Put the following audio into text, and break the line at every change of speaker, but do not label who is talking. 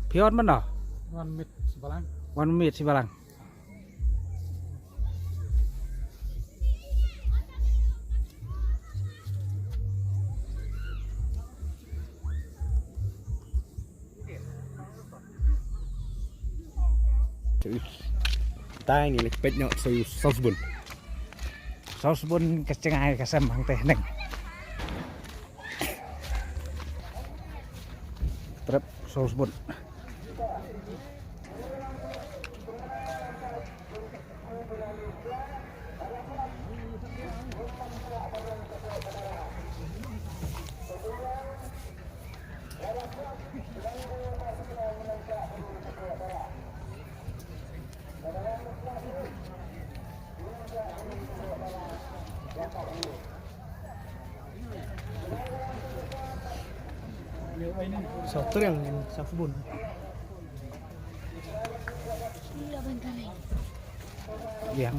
Pion mana?
One mit sebelah.
1 menit si barang.
Tai ni lek pet nyok saus bun.
Saus bun kecengai kasem hang teh neng. Trep saus bun.
Satu yang saus bun.
Yang